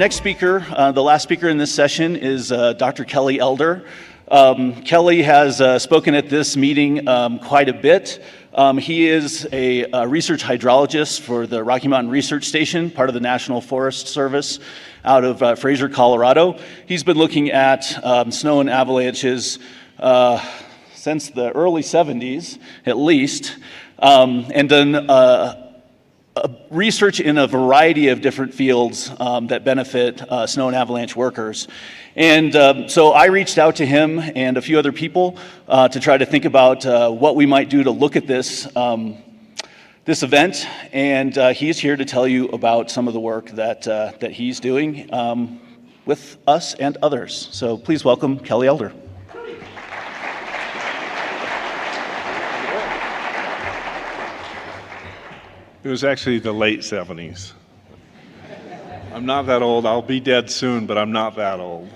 Next speaker, the last speaker in this session is Dr. Kelly Elder. Kelly has spoken at this meeting quite a bit. He is a research hydrologist for the Rocky Mountain Research Station, part of the National Forest Service out of Fraser, Colorado. He's been looking at snow and avalanches since the early 70s, at least, and done research in a variety of different fields that benefit snow and avalanche workers. And so I reached out to him and a few other people to try to think about what we might do to look at this event. And he's here to tell you about some of the work that he's doing with us and others. So please welcome Kelly Elder. It was actually the late 70s. I'm not that old. I'll be dead soon, but I'm not that old.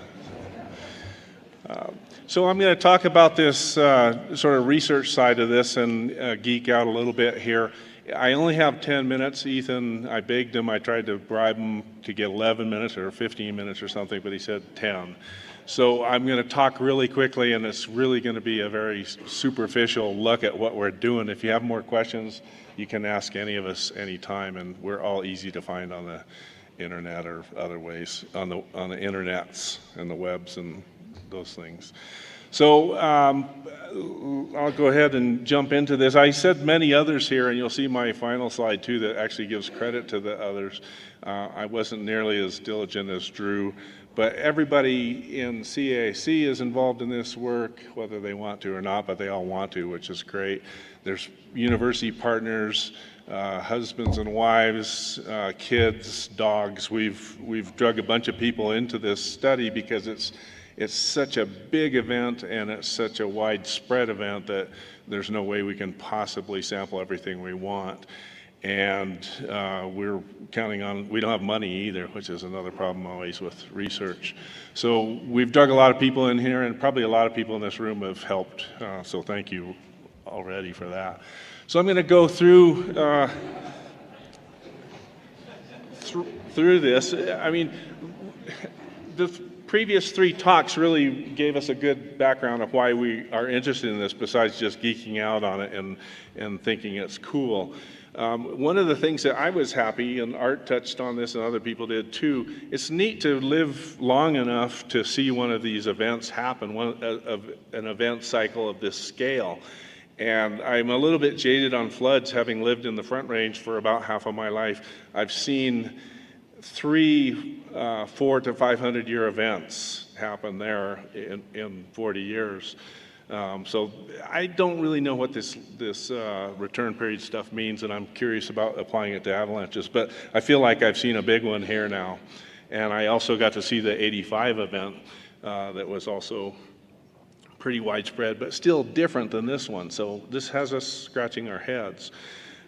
So I'm going to talk about this sort of research side of this and geek out a little bit here. I only have 10 minutes. Ethan, I begged him, I tried to bribe him to get 11 minutes or 15 minutes or something, but he said 10. So I'm going to talk really quickly, and it's really going to be a very superficial look at what we're doing. If you have more questions, you can ask any of us anytime, and we're all easy to find on the internet or other ways, on the internets and the webs and those things. So I'll go ahead and jump into this. I said many others here, and you'll see my final slide too that actually gives credit to the others. I wasn't nearly as diligent as Drew, but everybody in CAC is involved in this work, whether they want to or not, but they all want to, which is great. There's university partners, husbands and wives, kids, dogs. We've drug a bunch of people into this study because it's such a big event and it's such a widespread event that there's no way we can possibly sample everything we want. And we're counting on, we don't have money either, which is another problem always with research. So we've drug a lot of people in here, and probably a lot of people in this room have helped. So thank you already for that. So I'm going to go through through this. I mean, the previous three talks really gave us a good background of why we are interested in this, besides just geeking out on it and thinking it's cool. One of the things that I was happy, and Art touched on this and other people did too, it's neat to live long enough to see one of these events happen, an event cycle of this scale. And I'm a little bit jaded on floods, having lived in the Front Range for about half of my life. I've seen 3 400 to 500 year events happen there in 40 years. So I don't really know what this return period stuff means, and I'm curious about applying it to avalanches, but I feel like I've seen a big one here now. And I also got to see the 85 event that was also pretty widespread, but still different than this one. So this has us scratching our heads.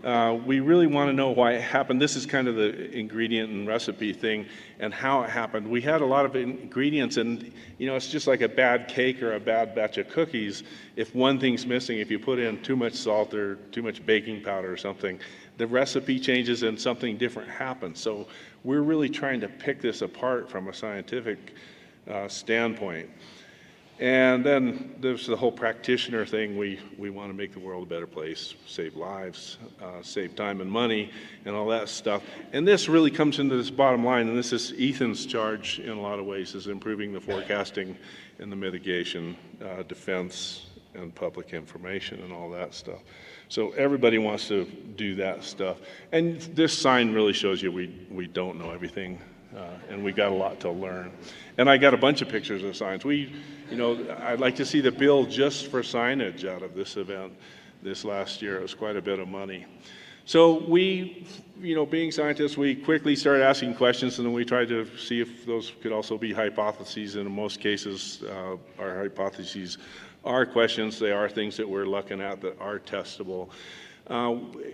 We really want to know why it happened. This is kind of the ingredient and recipe thing and how it happened. We had a lot of ingredients, and it's just like a bad cake or a bad batch of cookies. If one thing's missing, if you put in too much salt or too much baking powder or something, the recipe changes and something different happens. So we're really trying to pick this apart from a scientific standpoint. And then there's the whole practitioner thing. We want to make the world a better place, save lives, save time and money, and all that stuff. And this really comes into this bottom line, and this is Ethan's charge in a lot of ways, is improving the forecasting and the mitigation, defense, and public information and all that stuff. So everybody wants to do that stuff. And this sign really shows you we don't know everything, and we got a lot to learn. And I got a bunch of pictures of signs. I'd like to see the bill just for signage out of this event this last year. It was quite a bit of money. So we, being scientists, we quickly started asking questions, and then we tried to see if those could also be hypotheses. And in most cases, our hypotheses are questions. They are things that we're looking at that are testable.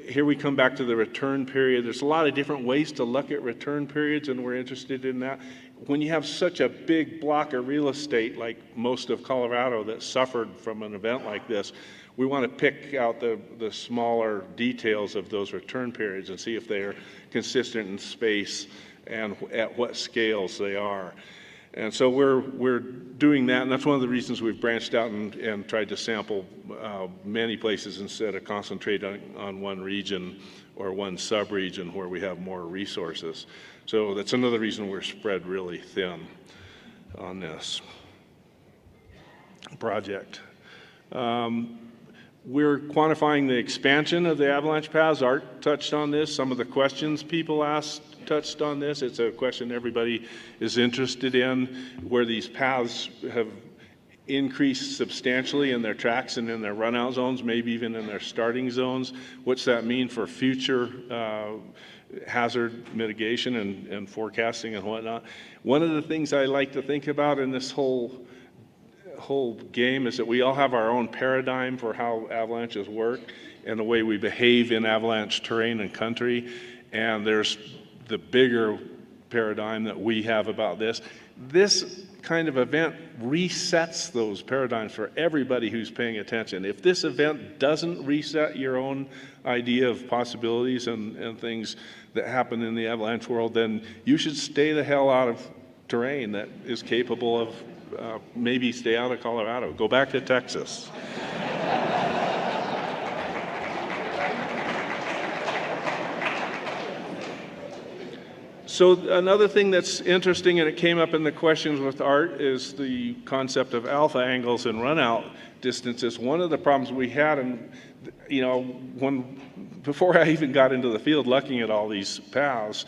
Here we come back to the return period. There's a lot of different ways to look at return periods, and we're interested in that. When you have such a big block of real estate like most of Colorado that suffered from an event like this, we want to pick out the smaller details of those return periods and see if they're consistent in space and at what scales they are. And so we're doing that, and that's one of the reasons we've branched out and tried to sample many places instead of concentrating on one region or one sub-region where we have more resources. So that's another reason we're spread really thin on this project. We're quantifying the expansion of the avalanche paths. Art touched on this. Some of the questions people asked touched on this. It's a question everybody is interested in, where these paths have increased substantially in their tracks and in their run-out zones, maybe even in their starting zones. What's that mean for future hazard mitigation and forecasting and whatnot? One of the things I like to think about in this whole game is that we all have our own paradigm for how avalanches work and the way we behave in avalanche terrain and country. And there's the bigger paradigm that we have about this. This kind of event resets those paradigms for everybody who's paying attention. If this event doesn't reset your own idea of possibilities and things that happen in the avalanche world, then you should stay the hell out of terrain that is capable of maybe stay out of Colorado. Go back to Texas. So another thing that's interesting, and it came up in the questions with Art, is the concept of alpha angles and run-out distances. One of the problems we had, and before I even got into the field looking at all these paths,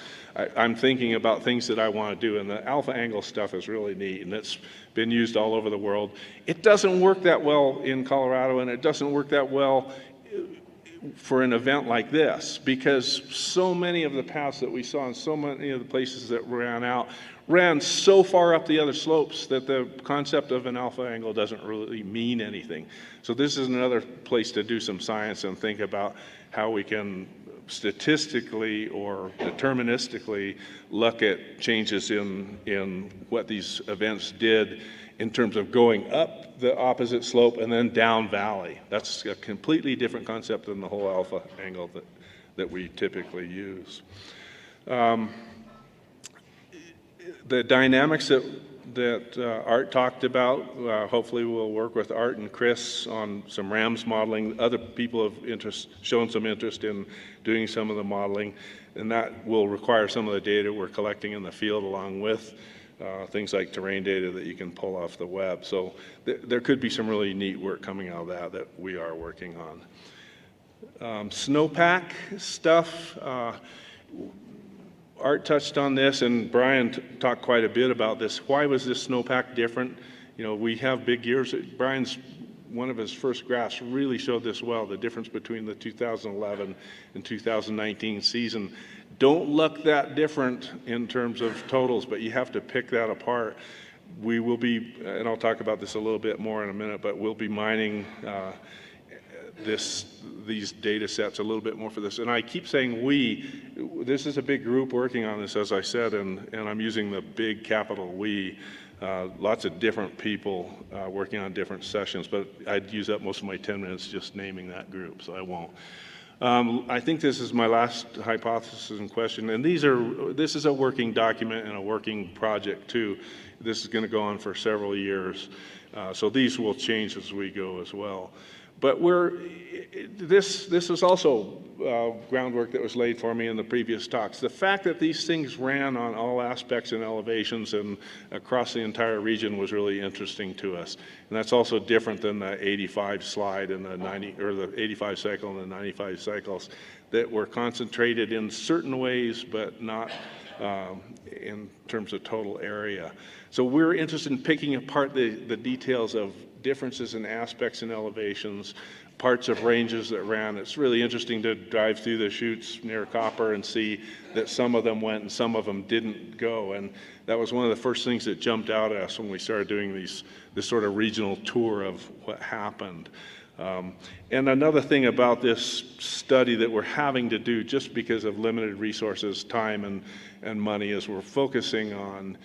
I'm thinking about things that I want to do, and the alpha angle stuff is really neat, and it's been used all over the world. It doesn't work that well in Colorado, and it doesn't work that well for an event like this, because so many of the paths that we saw and so many of the places that ran so far up the other slopes that the concept of an alpha angle doesn't really mean anything. So this is another place to do some science and think about how we can statistically or deterministically look at changes in what these events did in terms of going up the opposite slope and then down valley. That's a completely different concept than the whole alpha angle that we typically use. The dynamics that Art talked about, hopefully we'll work with Art and Chris on some RAMS modeling. Other people have shown some interest in doing some of the modeling, and that will require some of the data we're collecting in the field along with things like terrain data that you can pull off the web. So there could be some really neat work coming out of that we are working on. Snowpack stuff. Art touched on this, and Brian talked quite a bit about this. Why was this snowpack different? We have big years. One of his first graphs really showed this well, the difference between the 2011 and 2019 season. Don't look that different in terms of totals, but you have to pick that apart. We will be, and I'll talk about this a little bit more in a minute, but we'll be mining these data sets a little bit more for this. And I keep saying this is a big group working on this, as I said, and I'm using the big capital we. Lots of different people working on different sessions, but I'd use up most of my 10 minutes just naming that group, so I won't. I think this is my last hypothesis and question, and this is a working document and a working project too. This is going to go on for several years, so these will change as we go as well. But this is also groundwork that was laid for me in the previous talks. The fact that these things ran on all aspects and elevations and across the entire region was really interesting to us. And that's also different than the 85 slide and the 90, or the 85 cycle and the 95 cycles that were concentrated in certain ways, but not in terms of total area. So we're interested in picking apart the details of differences in aspects and elevations, parts of ranges that ran. It's really interesting to drive through the chutes near Copper and see that some of them went and some of them didn't go. And that was one of the first things that jumped out at us when we started doing this sort of regional tour of what happened. And another thing about this study that we're having to do just because of limited resources, time and money, is we're focusing on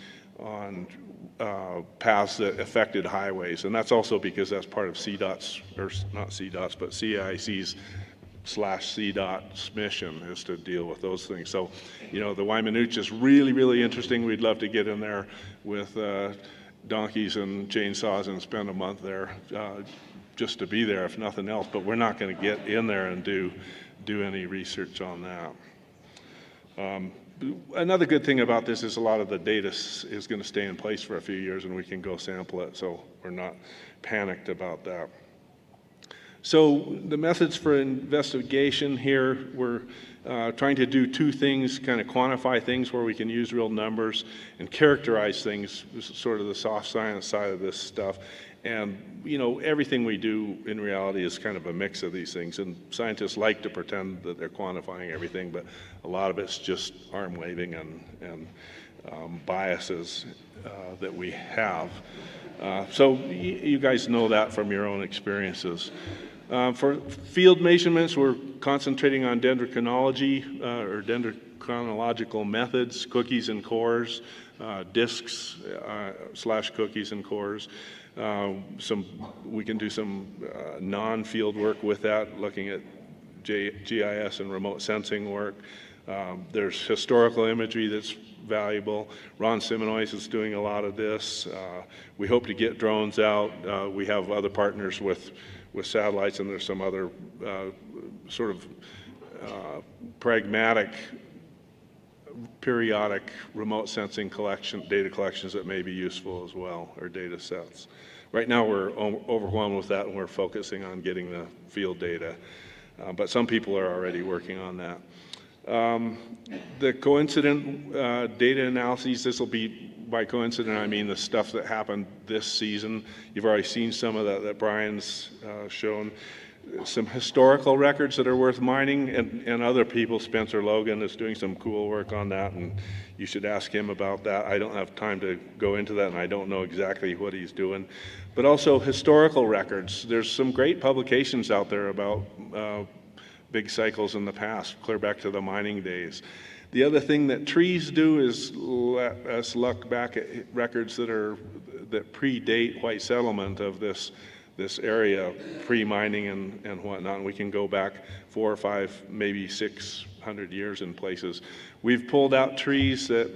paths that affected highways, and that's also because that's part of CDOT's, or not CDOT's, but CIC's CDOT's mission is to deal with those things. So, the Waimanooch is really, really interesting. We'd love to get in there with donkeys and chainsaws and spend a month there just to be there, if nothing else. But we're not going to get in there and do any research on that. Another good thing about this is a lot of the data is going to stay in place for a few years, and we can go sample it, so we're not panicked about that. So the methods for investigation here, we're trying to do two things, kind of quantify things where we can use real numbers and characterize things, sort of the soft science side of this stuff. And, everything we do in reality is kind of a mix of these things. And scientists like to pretend that they're quantifying everything, but a lot of it's just arm waving and biases that we have. So you guys know that from your own experiences. For field measurements, we're concentrating on dendrochronology or dendrochronological methods, cookies and cores, disks / cookies and cores. We can do some non-field work with that, looking at GIS and remote sensing work. There's historical imagery that's valuable. Ron Simonois is doing a lot of this. We hope to get drones out. We have other partners with satellites, and there's some other sort of pragmatic periodic remote sensing data collections that may be useful as well, or data sets. Right now we're overwhelmed with that, and we're focusing on getting the field data, but some people are already working on that. The coincident data analyses, this will be, by coincident I mean the stuff that happened this season. You've already seen some of that Brian's shown. Some historical records that are worth mining, and other people, Spencer Logan is doing some cool work on that, and you should ask him about that. I don't have time to go into that, and I don't know exactly what he's doing. But also historical records. There's some great publications out there about big cycles in the past, clear back to the mining days. The other thing that trees do is let us look back at records that predate white settlement of this area, pre-mining and whatnot, and we can go back 4 or 5, maybe 600 years in places. We've pulled out trees that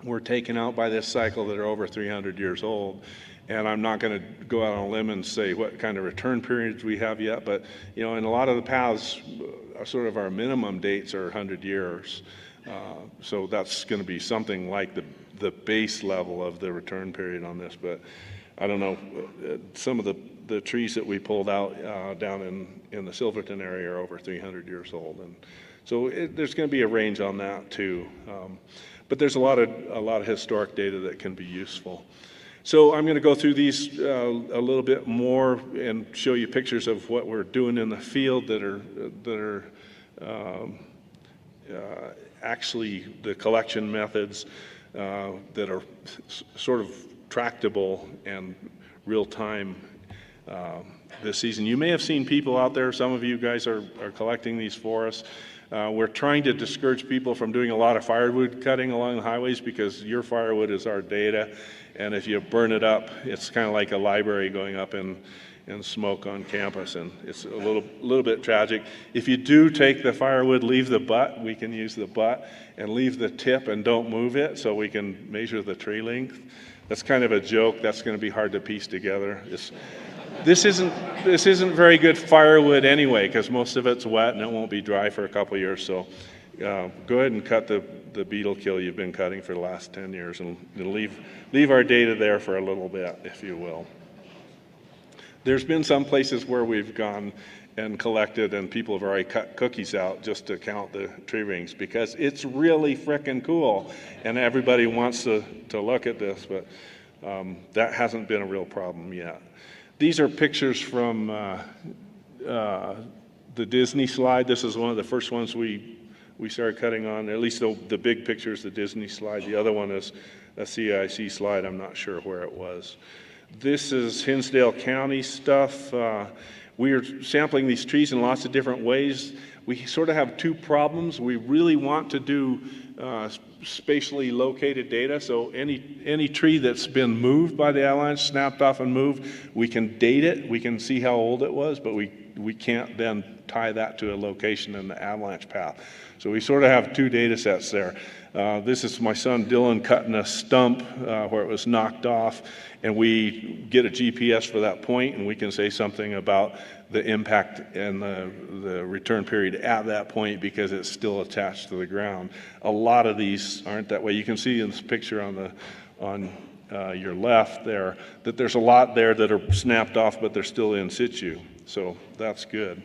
were taken out by this cycle that are over 300 years old, and I'm not going to go out on a limb and say what kind of return periods we have yet, but in a lot of the paths, sort of our minimum dates are 100 years. So that's going to be something like the base level of the return period on this, but I don't know, some of the trees that we pulled out down in the Silverton area are over 300 years old, and so there's going to be a range on that too. But there's a lot of historic data that can be useful. So I'm going to go through these a little bit more and show you pictures of what we're doing in the field that are actually the collection methods that are sort of tractable and real-time this season. You may have seen people out there, some of you guys are collecting these for us. We're trying to discourage people from doing a lot of firewood cutting along the highways, because your firewood is our data, and if you burn it up, it's kind of like a library going up in smoke on campus, and it's a little bit tragic. If you do take the firewood, leave the butt, we can use the butt, and leave the tip and don't move it so we can measure the tree length. That's kind of a joke. That's going to be hard to piece together. This isn't very good firewood anyway, because most of it's wet and it won't be dry for a couple of years. So go ahead and cut the beetle kill you've been cutting for the last 10 years, and leave our data there for a little bit, if you will. There's been some places where we've gone and collected, and people have already cut cookies out just to count the tree rings, because it's really frickin' cool, and everybody wants to look at this, but that hasn't been a real problem yet. These are pictures from the Disney slide. This is one of the first ones we started cutting on, at least the big picture is the Disney slide. The other one is a CIC slide. I'm not sure where it was. This is Hinsdale County stuff. We are sampling these trees in lots of different ways. We sort of have two problems. We really want to do spatially located data, so any tree that's been moved by the avalanche, snapped off and moved, we can date it, we can see how old it was, but we we can't then tie that to a location in the avalanche path. So we sort of have two data sets there. This is my son Dylan cutting a stump where it was knocked off, and we get a GPS for that point, and we can say something about the impact and the return period at that point because it's still attached to the ground. A lot of these aren't that way. You can see in this picture on your left there that there's a lot there that are snapped off, but they're still in situ. So that's good.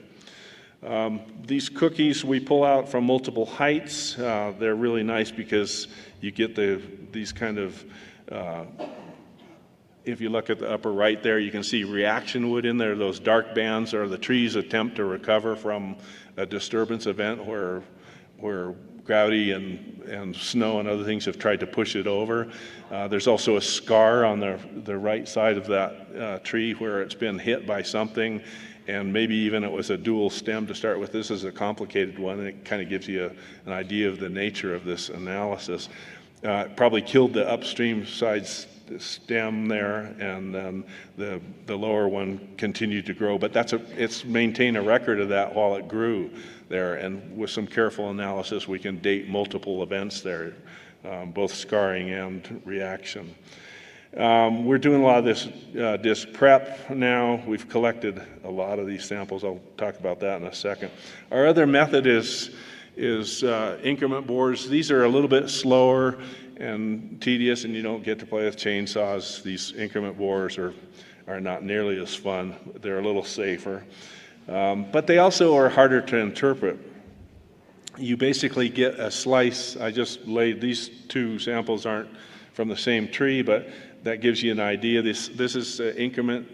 These cookies we pull out from multiple heights. They're really nice because you get these kind of, if you look at the upper right there, you can see reaction wood in there. Those dark bands are the trees attempt to recover from a disturbance event where gravity and snow and other things have tried to push it over. There's also a scar on the right side of that tree where it's been hit by something, and maybe even it was a dual stem to start with. This is a complicated one, and it kind of gives you an idea of the nature of this analysis. It probably killed the upstream side stem there, and then the lower one continued to grow. But it's maintained a record of that while it grew there, and with some careful analysis, we can date multiple events there, both scarring and reaction. We're doing a lot of this disc prep now. We've collected a lot of these samples. I'll talk about that in a second. Our other method is increment bores. These are a little bit slower and tedious, and you don't get to play with chainsaws. These increment bores are not nearly as fun. They're a little safer. But they also are harder to interpret. You basically get a slice. I just laid these two samples aren't from the same tree, but that gives you an idea. This is an increment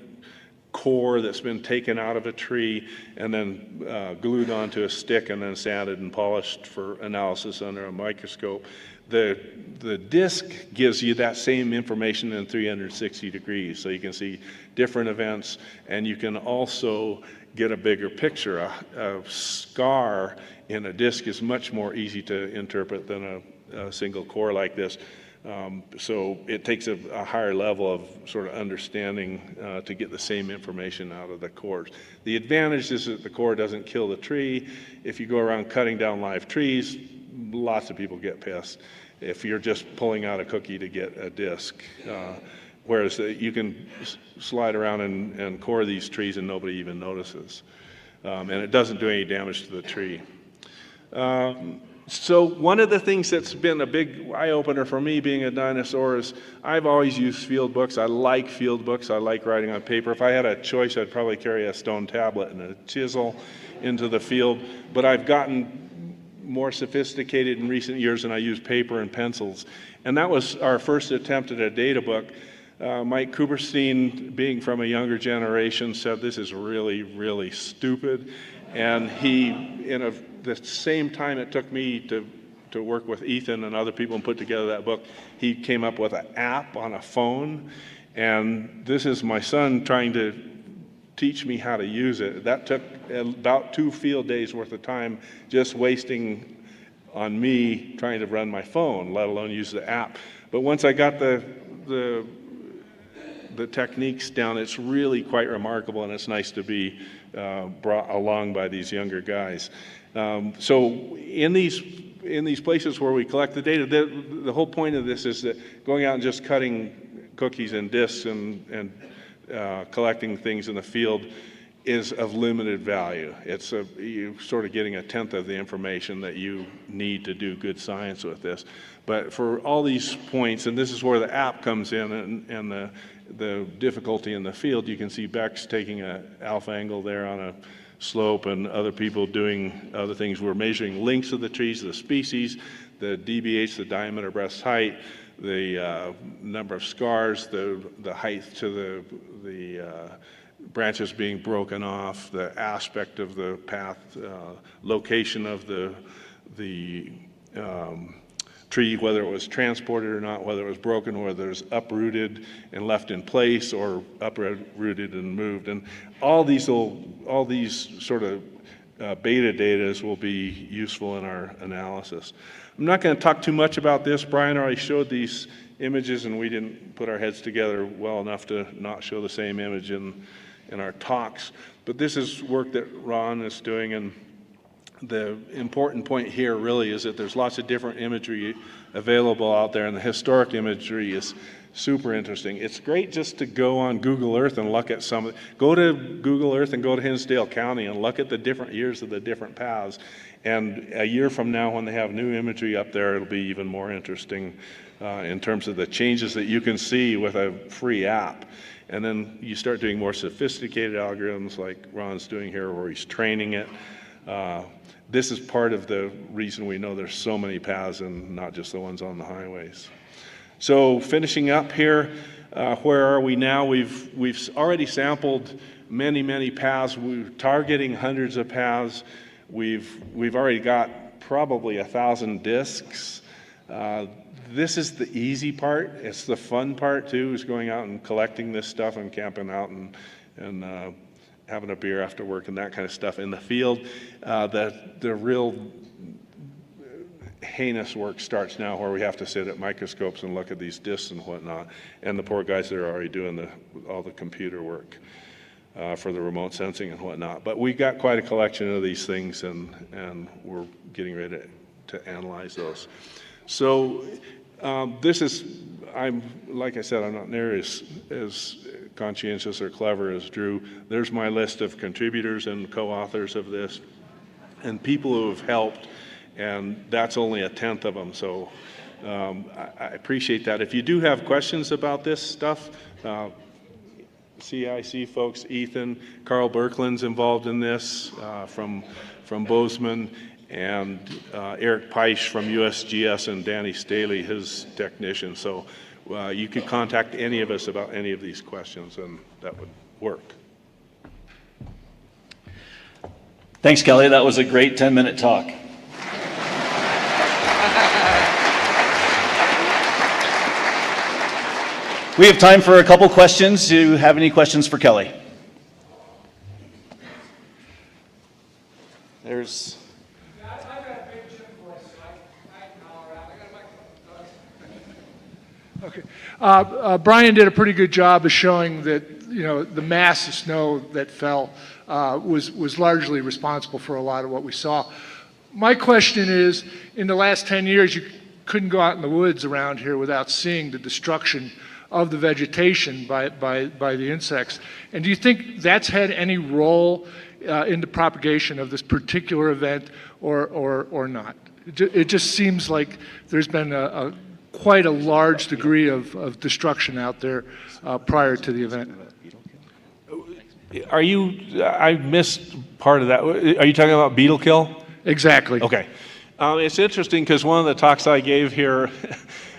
core that's been taken out of a tree and then glued onto a stick and then sanded and polished for analysis under a microscope. The disc gives you that same information in 360 degrees, so you can see different events, and you can also get a bigger picture. A scar in a disc is much more easy to interpret than a single core like this. So it takes a higher level of sort of understanding to get the same information out of the cores. The advantage is that the core doesn't kill the tree. If you go around cutting down live trees, lots of people get pissed if you're just pulling out a cookie to get a disc. Whereas you can slide around and core these trees and nobody even notices. And it doesn't do any damage to the tree. So one of the things that's been a big eye-opener for me being a dinosaur is I've always used field books. I like field books. I like writing on paper. If I had a choice, I'd probably carry a stone tablet and a chisel into the field. But I've gotten more sophisticated in recent years, and I use paper and pencils. And that was our first attempt at a data book. Mike Kuberstein, being from a younger generation, said this is really, really stupid. And he, the same time it took me to work with Ethan and other people and put together that book, he came up with an app on a phone. And this is my son trying to teach me how to use it. That took about 2 field days worth of time just wasting on me trying to run my phone, let alone use the app. But once I got the techniques down, it's really quite remarkable, and it's nice to be brought along by these younger guys. So in these places where we collect the data, the whole point of this is that going out and just cutting cookies and discs and collecting things in the field is of limited value. You're sort of getting a tenth of the information that you need to do good science with this. But for all these points, and this is where the app comes in and the difficulty in the field, you can see Beck's taking an alpha angle there on a slope and other people doing other things. We're measuring lengths of the trees, the species, the DBH, the diameter breast height, the number of scars, the height to the branches being broken off, the aspect of the path, location of the tree, whether it was transported or not, whether it was broken, whether it was uprooted and left in place or uprooted and moved. And all these sort of beta data will be useful in our analysis. I'm not going to talk too much about this. Brian already showed these images, and we didn't put our heads together well enough to not show the same image in our talks. But this is work that Ron is doing, and the important point here really is that there's lots of different imagery available out there, and the historic imagery is super interesting. It's great just to go on Google Earth and look at go to Google Earth and go to Hinsdale County and look at the different years of the different paths. And a year from now, when they have new imagery up there, it'll be even more interesting in terms of the changes that you can see with a free app. And then you start doing more sophisticated algorithms like Ron's doing here, where he's training it. This is part of the reason we know there's so many paths and not just the ones on the highways. So finishing up here, where are we now? We've already sampled many paths. We're targeting hundreds of paths. We've already got probably 1,000 discs. This is the easy part. It's the fun part too, is going out and collecting this stuff and camping out and having a beer after work and that kind of stuff in the field. The real heinous work starts now, where we have to sit at microscopes and look at these discs and whatnot. And the poor guys that are already doing all the computer work for the remote sensing and whatnot. But we got quite a collection of these things, and we're getting ready to analyze those. So this is, like I said, I'm not near as conscientious or clever as Drew. There's my list of contributors and co-authors of this, and people who have helped, and that's only 1/10 of them. So I appreciate that. If you do have questions about this stuff, CIC folks, Ethan, Carl Berkland's involved in this from Bozeman, and Eric Peisch from USGS, and Danny Staley, his technician. So you could contact any of us about any of these questions, and that would work. Thanks, Kelly. That was a great 10-minute talk. We have time for a couple questions. Do you have any questions for Kelly? There's... Okay. Brian did a pretty good job of showing that, the mass of snow that fell was largely responsible for a lot of what we saw. My question is, in the last 10 years, you couldn't go out in the woods around here without seeing the destruction of the vegetation by the insects. And do you think that's had any role in the propagation of this particular event or not? It just seems like there's been quite a large degree of destruction out there prior to the event. I missed part of that. Are you talking about beetle kill? Exactly. Okay. It's interesting because one of the talks I gave here,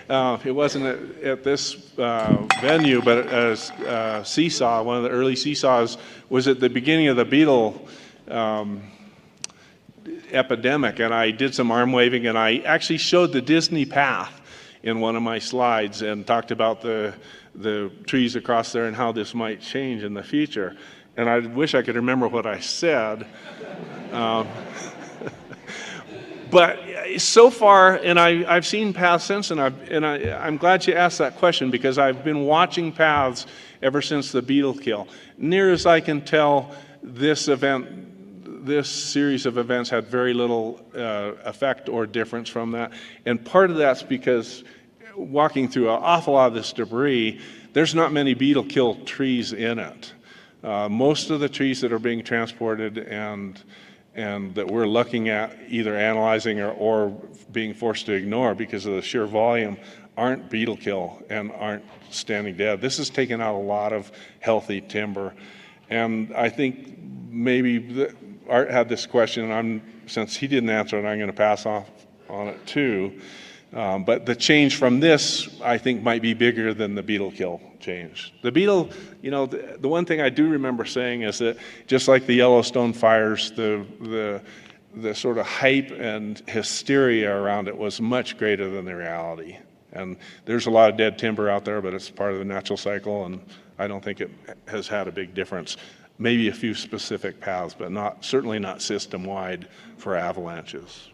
it wasn't at this venue, but as Seesaw, one of the early Seesaws, was at the beginning of the beetle epidemic, and I did some arm waving, and I actually showed the Disney path in one of my slides and talked about the trees across there and how this might change in the future. And I wish I could remember what I said. But so far, and I've seen paths since, and I'm glad you asked that question, because I've been watching paths ever since the beetle kill. Near as I can tell, this series of events had very little effect or difference from that. And part of that's because walking through an awful lot of this debris, there's not many beetle kill trees in it. Most of the trees that are being transported and that we're looking at, either analyzing or being forced to ignore because of the sheer volume, aren't beetle kill and aren't standing dead. This has taken out a lot of healthy timber. And I think maybe Art had this question, and since he didn't answer it, I'm going to pass off on it too. But the change from this, I think, might be bigger than the beetle kill change. The beetle, the one thing I do remember saying is that just like the Yellowstone fires, the sort of hype and hysteria around it was much greater than the reality. And there's a lot of dead timber out there, but it's part of the natural cycle, and I don't think it has had a big difference. Maybe a few specific paths, but certainly not system-wide for avalanches.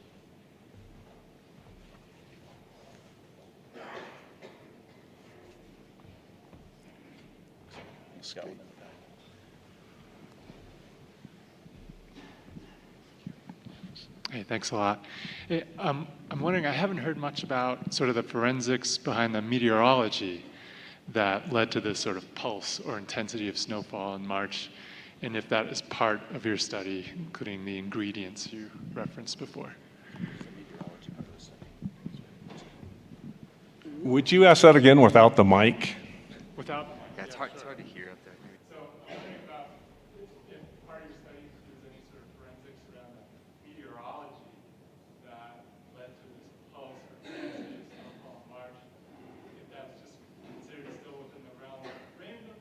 Hey, thanks a lot. Hey, I'm wondering, I haven't heard much about sort of the forensics behind the meteorology that led to this sort of pulse or intensity of snowfall in March, and if that is part of your study, including the ingredients you referenced before. Would you ask that again without the mic? Without. Yeah, it's hard to hear up there. So I'm wondering about if part of your study includes any sort of forensics around the meteorology that led to this pulse or intensity of snowfall in March, if that's just considered still within the realm of random,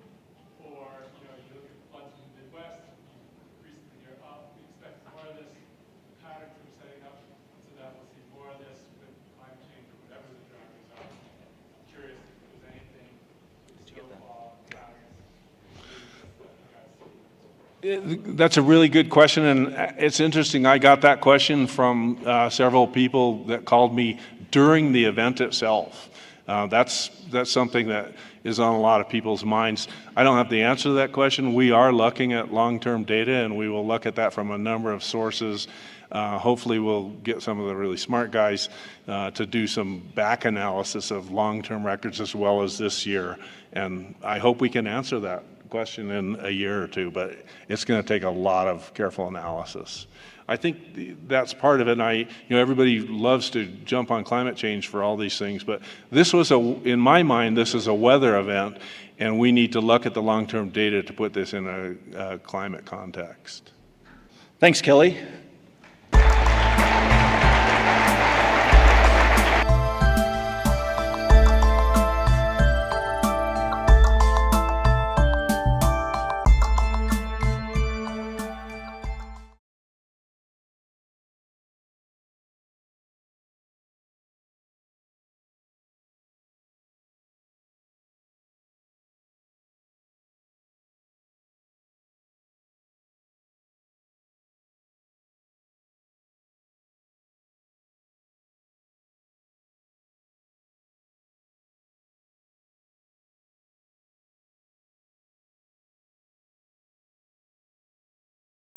or you look at floods in the Midwest, you recently hear, we expect more of this, the patterns we're setting up, so that we'll see more of this with climate change or whatever the drivers are. I'm curious if there's anything with snowfall patterns. That's a really good question, and it's interesting. I got that question from several people that called me during the event itself. That's something that is on a lot of people's minds. I don't have the answer to that question. We are looking at long-term data, and we will look at that from a number of sources. Hopefully we'll get some of the really smart guys to do some back analysis of long-term records as well as this year. And I hope we can answer that question in a year or two, but it's going to take a lot of careful analysis. I think that's part of it. And everybody loves to jump on climate change for all these things, but this was in my mind, this is a weather event, and we need to look at the long-term data to put this in a climate context. Thanks, Kelly.